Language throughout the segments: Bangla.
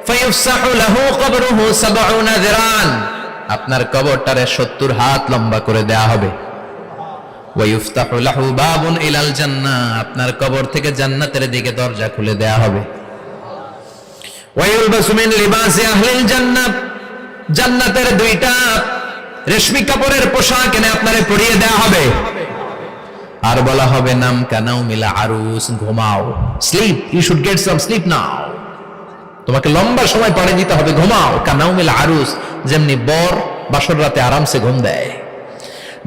ফায়ুফসাহু লাহু কবরুহু 70 যিরান, আপনার কবরটারে 70 হাত লম্বা করে দেয়া হবে। ওয়ায়ুফতাহু লাহু বাবুন ইলাল জান্নাহ, আপনার কবর থেকে জান্নাতের দিকে দরজা খুলে দেয়া হবে। ওয়ায়ুলবাসু মিন লিবাসি আহলিল জান্নাহ, জান্নাতের দুইটা রেশমি কাপড়ের পোশাক এনে আপনারে পরিয়ে দেয়া হবে। আর বলা হবে নাম কানাউ মিলা আরুস, ঘুমাও, sleep, you should get some sleep now, তোমাকে লম্বা সময় পরে দিতে হবে, ঘুমাও। কানাউ মিলা আরুস, যেমনি বর বাসর রাতে আরামসে ঘুম দেয়,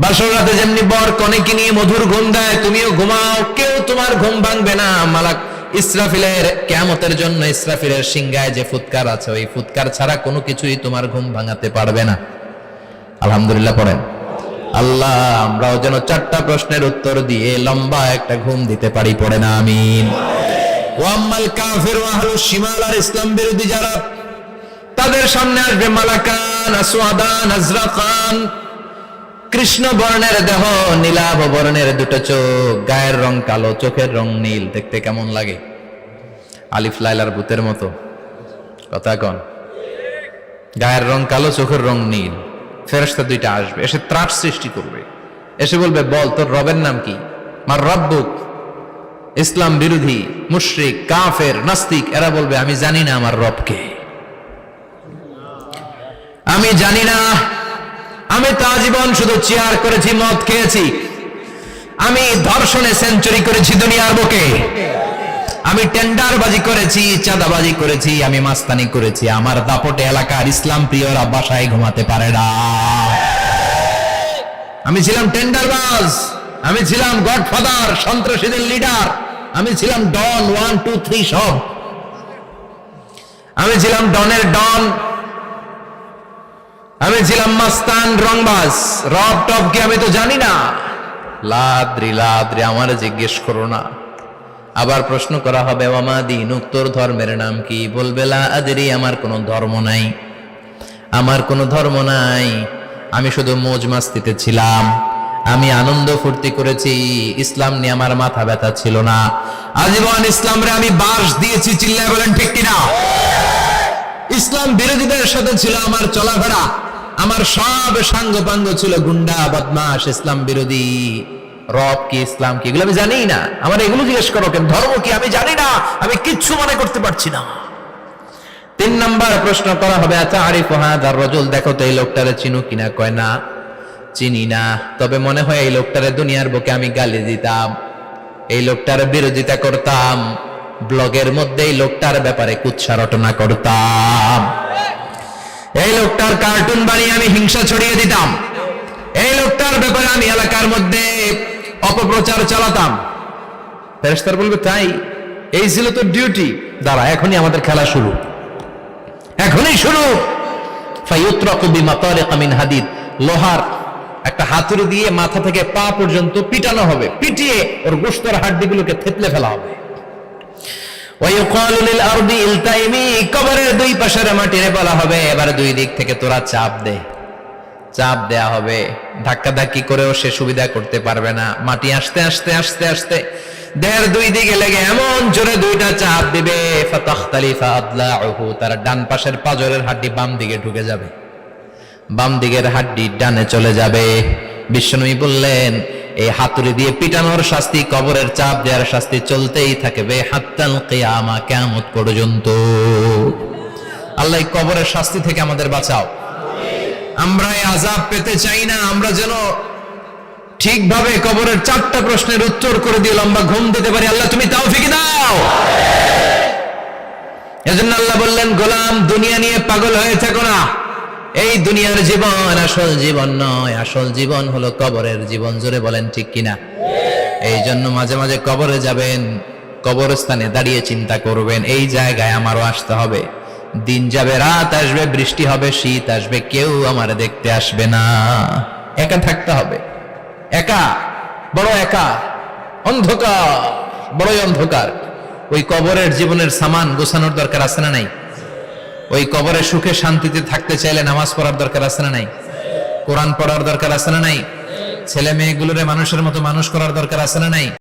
বাসর রাতে যেমনি বর কনেকে নিয়ে মধুর ঘুম দেয়, তুমিও ঘুমাও, কেউ তোমার ঘুম ভাঙবে না। মালাক ইসরাফিলের কিয়ামতের জন্য ইসরাফিলের সিংহায় যে ফুৎকার আছে, ওই ফুৎকার ছাড়া কোনো কিছুই তোমার ঘুম ভাঙাতে পারবে না। আলহামদুলিল্লাহ পড়েন। আল্লাহ আমরাও যেন 4টা প্রশ্নের উত্তর দিয়ে লম্বা একটা ঘুম দিতে পারি, পড়ে না আমিন। ওয়াম্মাল কাফির ওয়া আহলুশ শিমাল, আর ইসলাম বিরোধী যারা, তাদের সামনে আসবে মালাকান আসওয়াদান আজরাকান, কৃষ্ণ বর্ণের দেহ, নীলাভ বর্ণের দুটো চোখ, গায়ের রং কালো, চোখের রং নীল, দেখতে কেমন লাগে? আলিফ লাইলার ভূতের মতো, কথা কন। গায়ের রং কালো, চোখের রং নীল। ফেরেশতা দুইটা আসবে, এসে ত্রাস সৃষ্টি করবে, এসে বলবে, বল তোর রবের নাম কি? মার রব্বুক। ইসলাম বিরোধী মুশরিক কাফের নাস্তিক এরা বলবে, আমি জানি না আমার রবকে, আমি জানি না, আমি তো আজীবন শুধু চেয়ার করেছি, মদ খেয়েছি, আমি ধর্ষণে সেঞ্চুরি করেছি দুনিয়ার বুকে, আমি টেন্ডারবাজি করেছি, চাঁদাবাজি করেছি, আমি মাস্তানি করেছি, আমার দাপটে এলাকার ইসলাম প্রিয়রা বাসায় ঘুমাতে পারে না। আমি ছিলাম টেন্ডারবাজ, আমি ছিলাম গডফাদার, সন্ত্রাসীদের লিডার, আমি ছিলাম ডন 1 2 3 সব, আমি ছিলাম ডনের ডন, আমি ছিলাম মাস্তান রংবাজ। রব টপ কি আমি তো জানি না। লাদ্রি লাদ্রি, আমার জিজ্ঞেস করো না। আবার প্রশ্ন করা হবে, ওয়ামা দীনুক, তোর ধর্মের নাম কি? বলবে লা আদরি, আমার কোনো ধর্ম নাই, আমার কোনো ধর্ম নাই, আমি শুধু মৌজ মাস্তিতে ছিলাম, আমি আনন্দ ফুর্তি করেছি, ইসলাম নিয়ে আমার মাথা ব্যথা ছিল না, আজীবন ইসলামরে আমি বাস দিয়েছি, চিল্লায় বলেন ঠিক কিনা? ইসলাম বিরোধীদের সাথে ছিল আমার চলাফেরা, আমার সব সাঙ্গপাঙ্গ ছিল গুন্ডা বদমাশ ইসলাম বিরোধী। রব কি, ইসলাম কি, এগুলো আমি জানি না। আমার এগুলো জিজ্ঞেস করো কেন? ধর্ম কি আমি জানি না, আমি কিচ্ছু মনে করতে পারছি না। 3 নাম্বার প্রশ্ন করা হবে, আচ্ছা আরিফ হাদার রাজুল, দেখো তো এই লোকটারে চিনো কিনা? কয় না, চিনি না, তবে মনে হয় এই লোকটারে দুনিয়ার বুকে আমি গালি দিতাম, এই লোকটার বিরোধিতা করতাম, ব্লগের মধ্যে এই লোকটার ব্যাপারে কুৎসা রটনা করতাম, এই লোকটার কার্টুন বানিয়ে আমি হিংসা ছড়িয়ে দিতাম, এই লোকটার ব্যাপারে আমি এলাকার মধ্যে অপপ্রচার চালাতাম। ফেরেশতারা বলবে, তাই? এই ছিল তোর ডিউটি? দাঁড়া, এখনই আমাদের খেলা শুরু, এখনই শুরু। ফায়ুতরাকু বিমাতারিক মিন হাদিদ, লোহার একটা হাতুড়ি দিয়ে মাথা থেকে পা পর্যন্ত পিটানো হবে, পিটিয়ে ওর গোশতের হাড্ডিগুলোকে থেতলে ফেলা হবে। ওয়ায়ুকালু লিল আরদি ইলতাইমি, কবরের দুই পাশের মাটিরে বলা হবে, এবার দুই দিক থেকে তোরা চাপ দে, চাপ দেয়া হবে, ধাক্কা ধাক্কি করেও সে সুবিধা করতে পারবে না, মাটি আস্তে আস্তে আস্তে আস্তে দেহের দুই দিকে লেগে এমন জোরে দুইটা চাপ দিবে, ফাতাখতালিফা আদলাউহু, তার ডান পাশের পাজরের হাড্ডি বাম দিকে ঢুকে যাবে, বাম দিকের হাড্ডি ডানে চলে যাবে। বিশ্বনবী বললেন, এই হাতুড়ি দিয়ে পিটানোর শাস্তি, কবরের চাপ দেওয়ার শাস্তি চলতেই থাকবে হাত্তাল কিয়ামা, কিয়ামত পর্যন্ত। আল্লাহ কবরের শাস্তি থেকে আমাদের বাঁচাও। আমরা এই আযাব পেতে চাই না, আমরা যেন ঠিকভাবে কবরের 4টা প্রশ্নের উত্তর করে দিয়ে লম্বা ঘুম দিতে পারি। আল্লাহ তুমি তৌফিক দাও। এজন্য আল্লাহ বললেন, গোলাম দুনিয়া নিয়ে পাগল হয়ে থাকো না, এই দুনিয়ার জীবন আসল জীবন নয়, আসল জীবন হলো কবরের জীবন। জোরে বলেন ঠিক কিনা? এই জন্য মাঝে মাঝে কবরে যাবেন, কবরস্থানে দাঁড়িয়ে চিন্তা করবেন, এই জায়গায় আমারও আসতে হবে। দিন যাবে, রাত আসবে, বৃষ্টি হবে, শীত আসবে, কেউ আমার দেখতে আসবে না, একা থাকতে হবে, একা, বড় একা, অন্ধকার, বড়ই অন্ধকার। ওই কবরের জীবনের সামান গোছানোর দরকার আছে না নাই? ওই কবরে সুখে শান্তিতে থাকতে চাইলে নামাজ পড়ার দরকার আছে না নাই? কোরআন পড়ার দরকার আছে না নাই? ছেলে মেয়েগুলোরে মানুষের মতো মানুষ করার দরকার আছে না নাই?